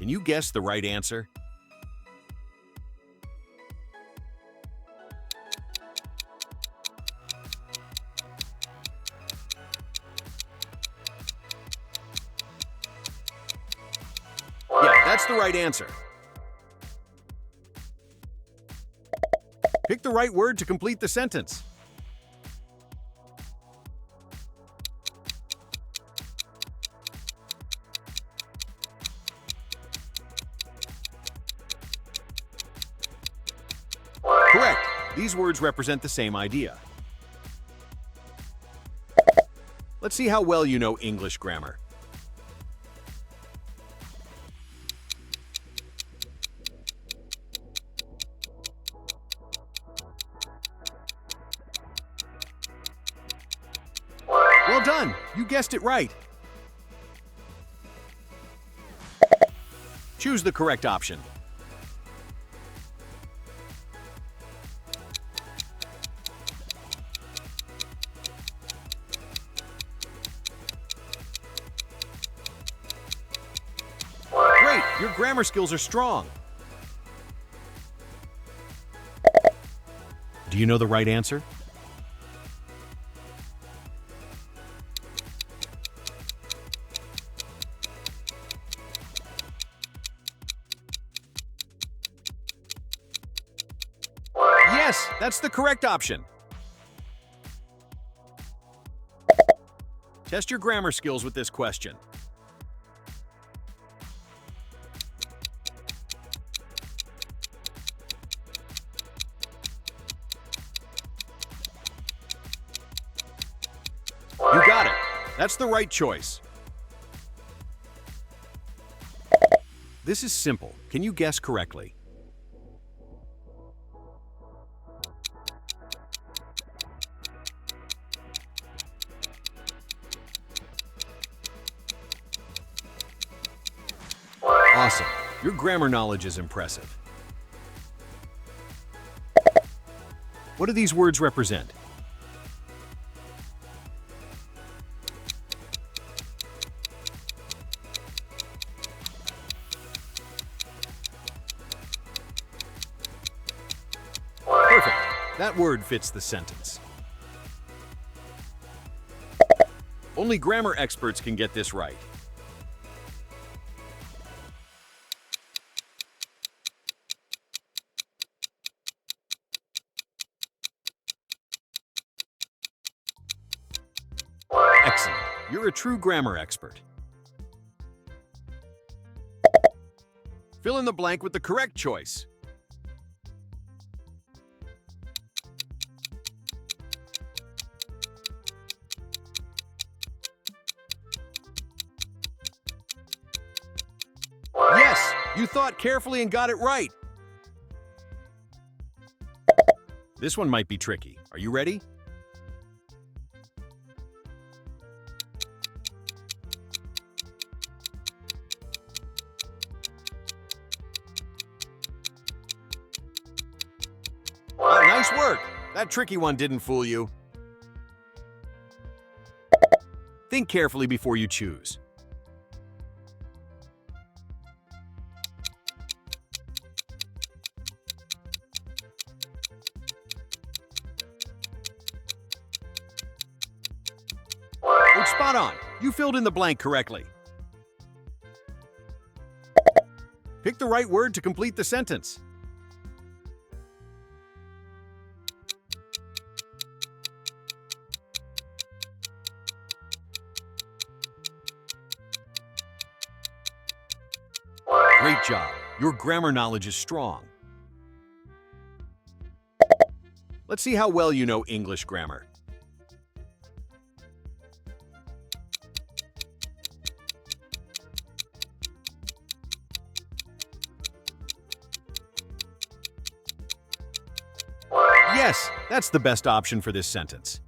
Can you guess the right answer? Yeah, that's the right answer. Pick the right word to complete the sentence. Correct. These words represent the same idea. Let's see how well you know English grammar. Well done! You guessed it right. Choose the correct option. Great! Your grammar skills are strong. Do you know the right answer? Yes, that's the correct option. Test your grammar skills with this question. You got it. That's the right choice. This is simple. Can you guess correctly? Awesome. Your grammar knowledge is impressive. What do these words represent? Perfect. That word fits the sentence. Only grammar experts can get this right. Excellent. You're a true grammar expert. Fill in the blank with the correct choice. Yes, you thought carefully and got it right. This one might be tricky. Are you ready? Oh, nice work. That tricky one didn't fool you. Think carefully before you choose. It's spot on. You filled in the blank correctly. Pick the right word to complete the sentence. Great job. Your grammar knowledge is strong. Let's see how well you know English grammar. Yes, that's the best option for this sentence.